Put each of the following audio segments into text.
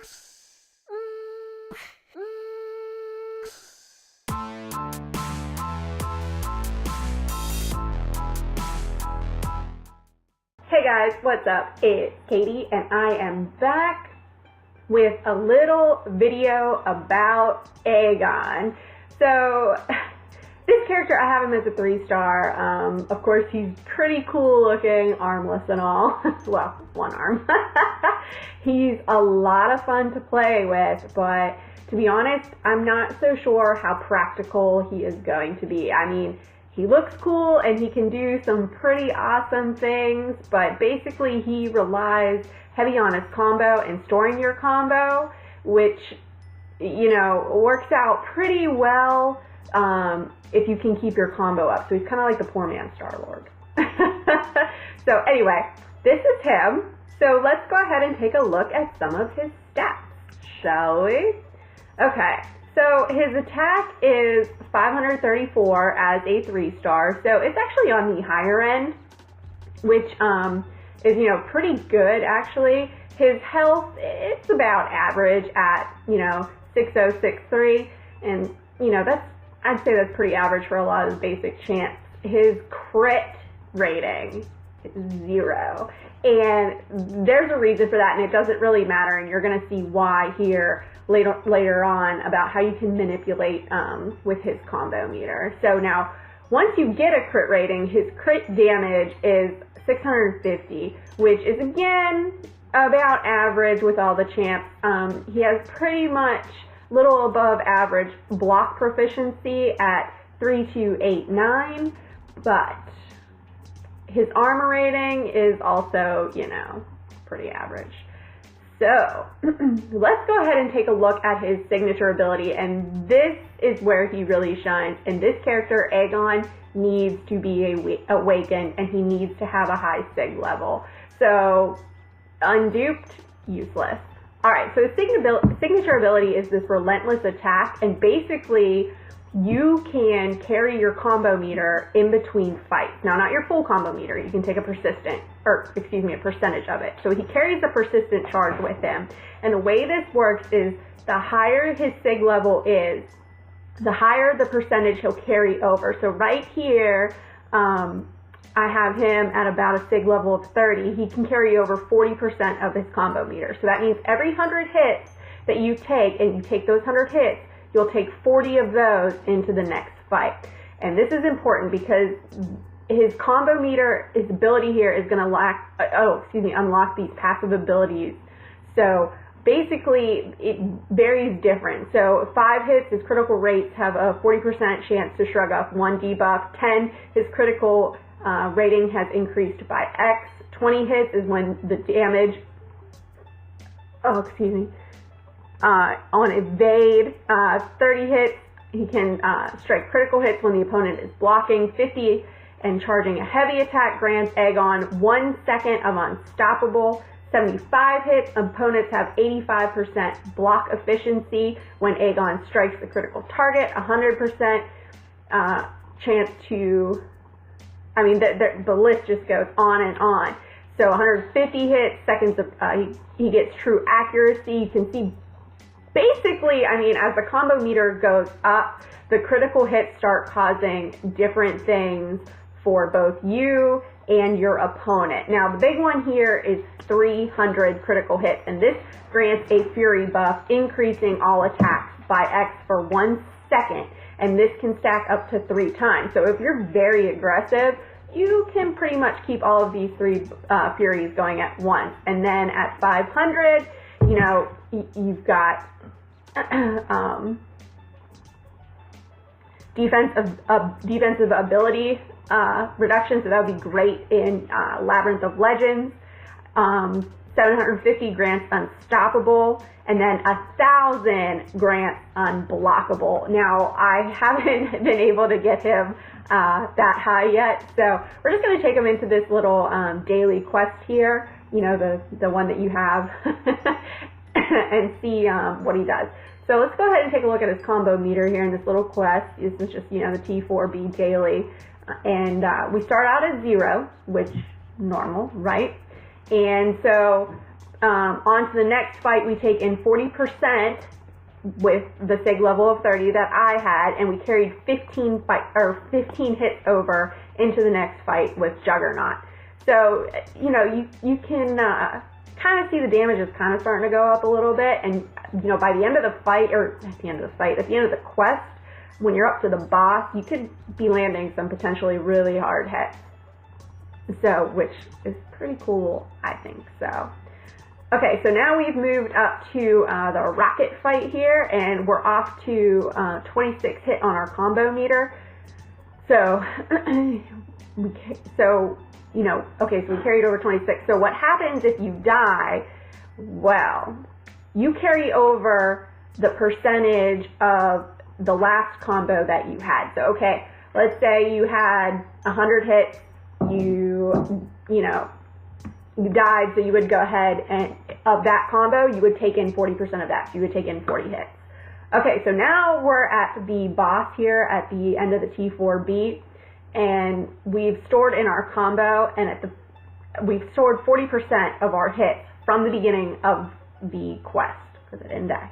Hey guys, what's up? It's Katie and I am back with a little video about ՀГОN. So this character, I have him as a 3-star. Of course, he's pretty cool looking, armless and all. Well, one arm. He's a lot of fun to play with, but to be honest, I'm not so sure how practical he is going to be. I mean, he looks cool and he can do some pretty awesome things, but basically he relies heavy on his combo and storing your combo, which, you know, works out pretty well if you can keep your combo up. So he's kind of like the poor man's Star-Lord. So anyway, this is him. So let's go ahead and take a look at some of his stats, shall we? Okay. So his attack is 534 as a 3-star, so it's actually on the higher end, which is, you know, pretty good actually. His health, it's about average at, you know, 6063, and, you know, I'd say that's pretty average for a lot of the basic champs. His crit rating is 0, and there's a reason for that, and it doesn't really matter, and you're going to see why here later on about how you can manipulate with his combo meter. So now, once you get a crit rating, his crit damage is 650, which is again about average with all the champs. He has pretty much little above average block proficiency at 3289, but his armor rating is also, you know, pretty average. So let's go ahead and take a look at his signature ability, and this is where he really shines. And this character, ＨGON, needs to be awakened, and he needs to have a high sig level. So unduped, useless. All right, so his signature ability is this relentless attack, and basically you can carry your combo meter in between fights. Now, not your full combo meter. You can take a percentage of it. So he carries a persistent charge with him. And the way this works is the higher his sig level is, the higher the percentage he'll carry over. So right here, I have him at about a sig level of 30. He can carry over 40% of his combo meter. So that means every 100 hits that you take, and you take those 100 hits, you'll take 40 of those into the next fight. And this is important because his combo meter, his ability here is going to unlock these passive abilities. So basically, it varies different. So 5 hits, his critical rates have a 40% chance to shrug off 1 debuff. 10, his critical rating has increased by X. 20 hits is when the damage, on evade. 30 hits, he can strike critical hits when the opponent is blocking. 50 and charging a heavy attack grants ＨGON 1 second of unstoppable. 75 hits, opponents have 85% block efficiency when ＨGON strikes the critical target. 100% chance to, the list just goes on and on. So 150 hits, seconds of, he gets true accuracy. You can see basically, as the combo meter goes up, the critical hits start causing different things for both you and your opponent. Now, the big one here is 300 critical hits, and this grants a Fury buff, increasing all attacks by X for 1 second, and this can stack up to 3 times. So if you're very aggressive, you can pretty much keep all of these 3 Furies going at once. And then at 500, you've got defensive ability reduction, so that would be great in Labyrinth of Legends. 750 grants unstoppable, and then 1,000 grants unblockable. Now, I haven't been able to get him that high yet, so we're just going to take him into this little daily quest here, the one that you have, and see what he does. So let's go ahead and take a look at his combo meter here in this little quest. This is just, the T4B daily. And we start out at 0, which normal, right? And so On to the next fight, we take in 40% with the SIG level of 30 that I had, and we carried 15 hits over into the next fight with Juggernaut. So, you know, you can kind of see the damage is kind of starting to go up a little bit, and, you know, by the end of the fight, or at the end of the quest, when you're up to the boss, you could be landing some potentially really hard hits. So, which is pretty cool, I think, so. Okay, so now we've moved up to the rocket fight here, and we're off to 26 hit on our combo meter. So, you know, okay, so we carried over 26. So what happens if you die? Well, you carry over the percentage of the last combo that you had. So, okay, let's say you had 100 hits, you died, so you would go ahead and, of that combo, you would take in 40% of that. So you would take in 40 hits. Okay, so now we're at the boss here at the end of the T4B, and we've stored in our combo, and we've stored 40% of our hits from the beginning of the quest, because I didn't die.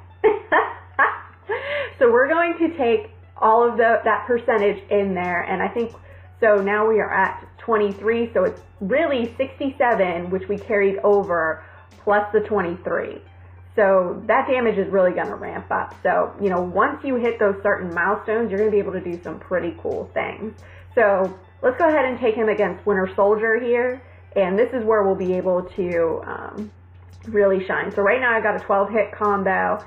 So we're going to take all of that percentage in there, and I think, so now we are at 23, so it's really 67, which we carried over, plus the 23. So that damage is really going to ramp up. So, you know, once you hit those certain milestones, you're going to be able to do some pretty cool things. So let's go ahead and take him against Winter Soldier here, and this is where we'll be able to really shine. So right now I've got a 12-hit combo,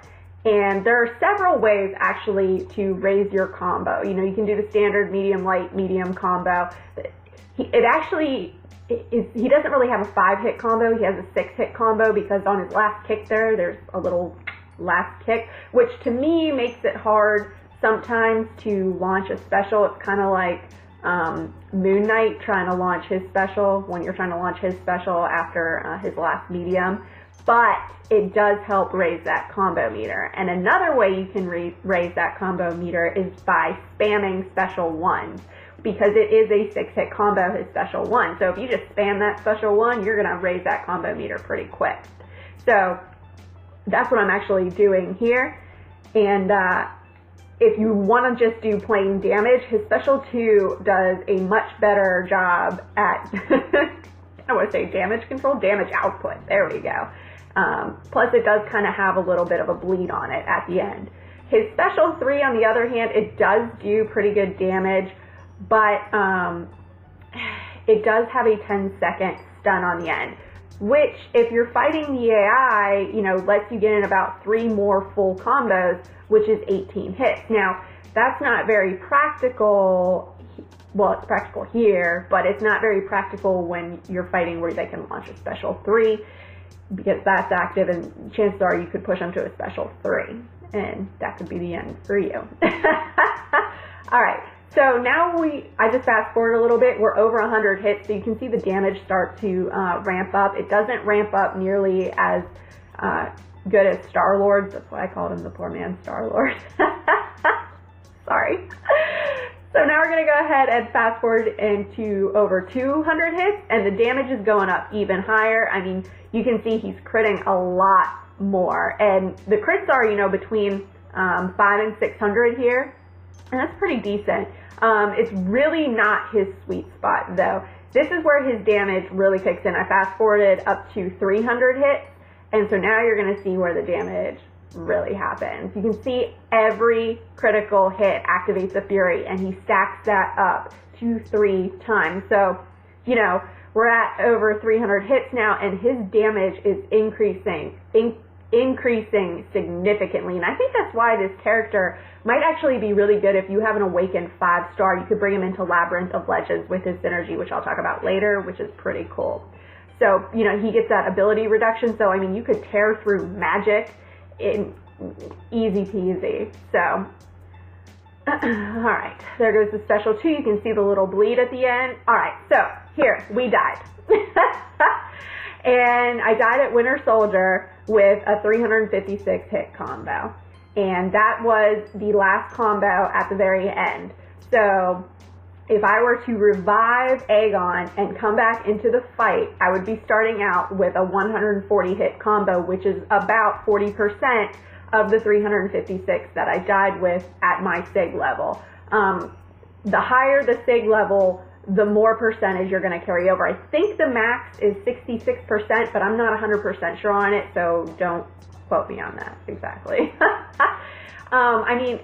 and there are several ways actually to raise your combo. You know, you can do the standard medium, light, medium combo. He doesn't really have a 5-hit combo, he has a 6-hit combo, because on his last kick there's a little last kick, which to me makes it hard sometimes to launch a special. It's kind of like Moon Knight trying to launch his special, when you're trying to launch his special after his last medium, but it does help raise that combo meter. And another way you can raise that combo meter is by spamming special ones, because it is a 6-hit combo, his special one. So if you just spam that special one, you're gonna raise that combo meter pretty quick. So that's what I'm actually doing here. And if you wanna just do plain damage, his special 2 does a much better job at, I wanna say damage control, damage output, there we go. Plus it does kind of have a little bit of a bleed on it at the end. His special 3, on the other hand, it does do pretty good damage, but it does have a 10-second stun on the end, which, if you're fighting the AI, you know, lets you get in about 3 more full combos, which is 18 hits. Now, that's not very practical. Well, it's practical here, but it's not very practical when you're fighting where they can launch a special 3, because that's active, and chances are you could push them to a special 3, and that could be the end for you. All right. So now I just fast forward a little bit, we're over 100 hits, so you can see the damage start to ramp up. It doesn't ramp up nearly as good as Star-Lord's. That's why I called him the poor man Star-Lord. Sorry. So now we're going to go ahead and fast forward into over 200 hits, and the damage is going up even higher. I mean, you can see he's critting a lot more, and the crits are, you know, between 500 and 600 here. And that's pretty decent. It's really not his sweet spot, though. This is where his damage really kicks in. I fast forwarded up to 300 hits, and so now you're going to see where the damage really happens. You can see every critical hit activates a Fury, and he stacks that up 2-3 times. So, you know, we're at over 300 hits now, and his damage is increasing significantly, and I think that's why this character might actually be really good if you have an awakened 5-star. You could bring him into Labyrinth of Legends with his synergy, which I'll talk about later, which is pretty cool. So, you know, he gets that ability reduction, so I mean, you could tear through magic in easy peasy. So, all right, there goes the special 2. You can see the little bleed at the end. All right, so here, we died. And I died at Winter Soldier with a 356 hit combo. And that was the last combo at the very end. So if I were to revive Aegon and come back into the fight, I would be starting out with a 140 hit combo, which is about 40% of the 356 that I died with at my SIG level. The higher the SIG level, the more percentage you're going to carry over. I think the max is 66%, but I'm not 100% sure on it, so don't quote me on that exactly. I mean,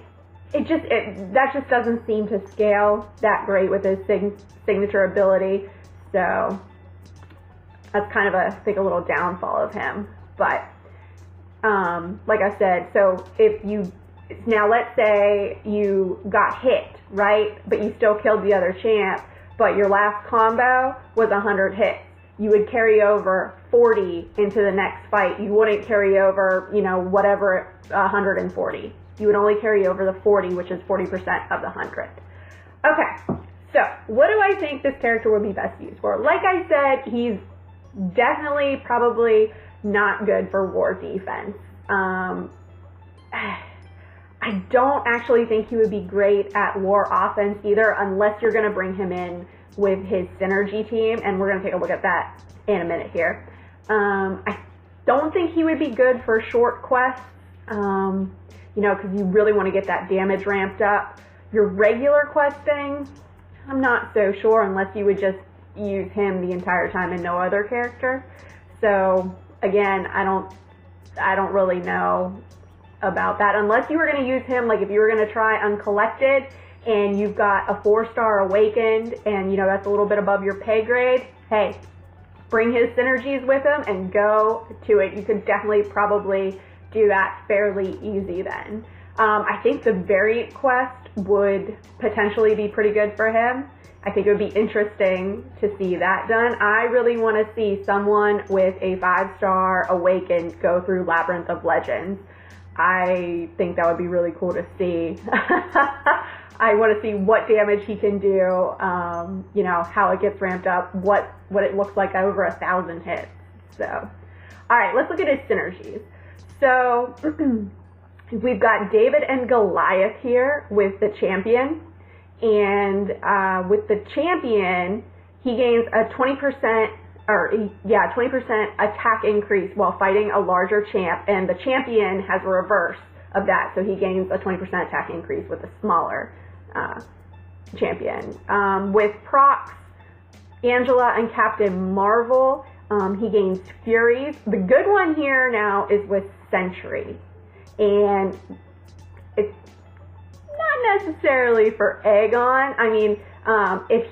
that just doesn't seem to scale that great with his signature ability, so that's kind of I think a little downfall of him. But like I said, so now let's say you got hit, right, but you still killed the other champ, but your last combo was 100 hits. You would carry over 40 into the next fight. You wouldn't carry over, whatever, 140. You would only carry over the 40, which is 40% of the 100. Okay, so what do I think this character would be best used for? Like I said, he's definitely probably not good for war defense. I don't actually think he would be great at war offense either, unless you're going to bring him in with his synergy team, and we're going to take a look at that in a minute here. I don't think he would be good for short quests, because you really want to get that damage ramped up. Your regular questing, I'm not so sure, unless you would just use him the entire time and no other character. So again, I don't really know about that, unless you were going to use him, like if you were going to try Uncollected and you've got a 4-star Awakened and that's a little bit above your pay grade, hey, bring his synergies with him and go to it. You could definitely probably do that fairly easy then. I think the variant quest would potentially be pretty good for him. I think it would be interesting to see that done. I really want to see someone with a 5-star Awakened go through Labyrinth of Legends. I think that would be really cool to see. I want to see what damage he can do, how it gets ramped up, what it looks like over 1,000 hits. So, all right, let's look at his synergies. So we've got David and Goliath here with the champion. And with the champion, he gains a 20% attack increase while fighting a larger champ, and the champion has a reverse of that, so he gains a 20% attack increase with a smaller champion. With Prox, Angela, and Captain Marvel, he gains Furies. The good one here now is with Sentry, and it's not necessarily for Aegon. I mean, if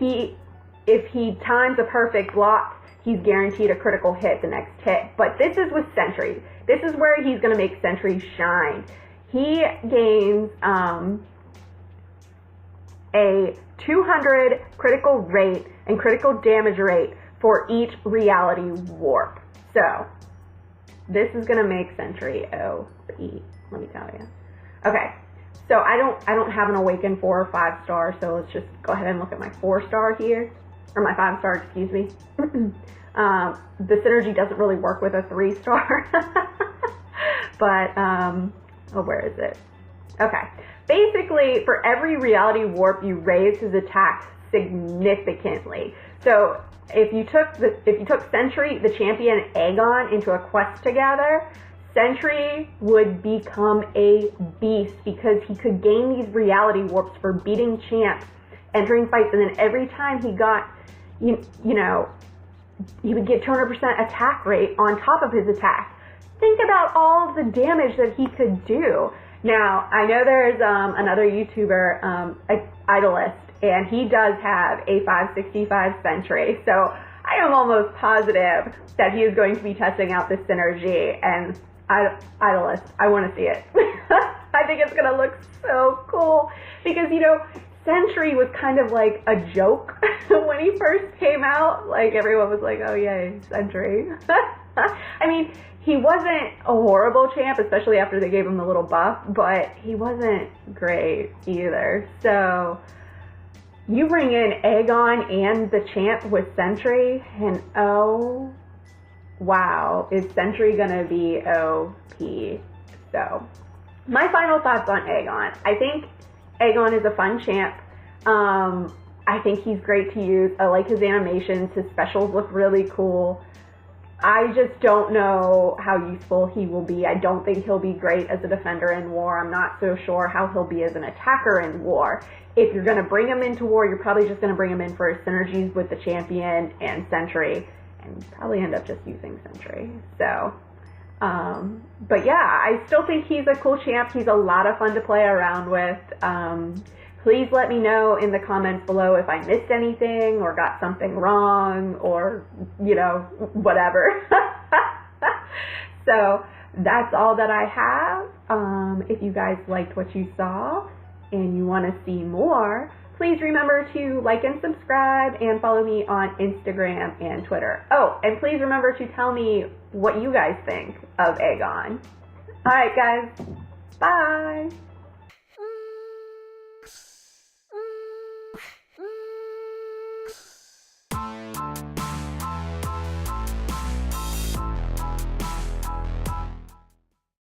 he times a perfect block, he's guaranteed a critical hit the next hit. But this is with Sentry. This is where he's going to make Sentry shine. He gains a 200 critical rate and critical damage rate for each reality warp. So this is going to make Sentry OP, let me tell you. Okay, so I don't have an Awakened 4 or 5 star, so let's just go ahead and look at my 4-star here. Or my 5-star, excuse me. The synergy doesn't really work with a 3-star. But, where is it? Okay. Basically, for every reality warp, you raise his attack significantly. So, if you took Sentry, the champion, and Aegon into a quest together, Sentry would become a beast because he could gain these reality warps for beating champs, entering fights, and then every time he got, he would get 200% attack rate on top of his attack. Think about all of the damage that he could do. Now, I know there's another YouTuber, Idolist, and he does have a 565 Sentry, so I am almost positive that he is going to be testing out this synergy, and Idolist, I want to see it. I think it's going to look so cool, because, Sentry was kind of like a joke when he first came out. Like, everyone was like, oh yay, Sentry. I mean, he wasn't a horrible champ, especially after they gave him the little buff, but he wasn't great either. So you bring in Aegon and the champ with Sentry, and oh wow, is Sentry gonna be OP? So my final thoughts on Aegon. I think Aegon is a fun champ. I think he's great to use. I like his animations. His specials look really cool. I just don't know how useful he will be. I don't think he'll be great as a defender in war. I'm not so sure how he'll be as an attacker in war. If you're going to bring him into war, you're probably just going to bring him in for his synergies with the champion and sentry, and probably end up just using sentry. So, but yeah, I still think he's a cool champ. He's a lot of fun to play around with. Please let me know in the comments below if I missed anything or got something wrong or, you know, whatever. So that's all that I have. If you guys liked what you saw and you want to see more, please remember to like and subscribe and follow me on Instagram and Twitter. Oh, and please remember to tell me what you guys think of ՀГОN. All right, guys. Bye.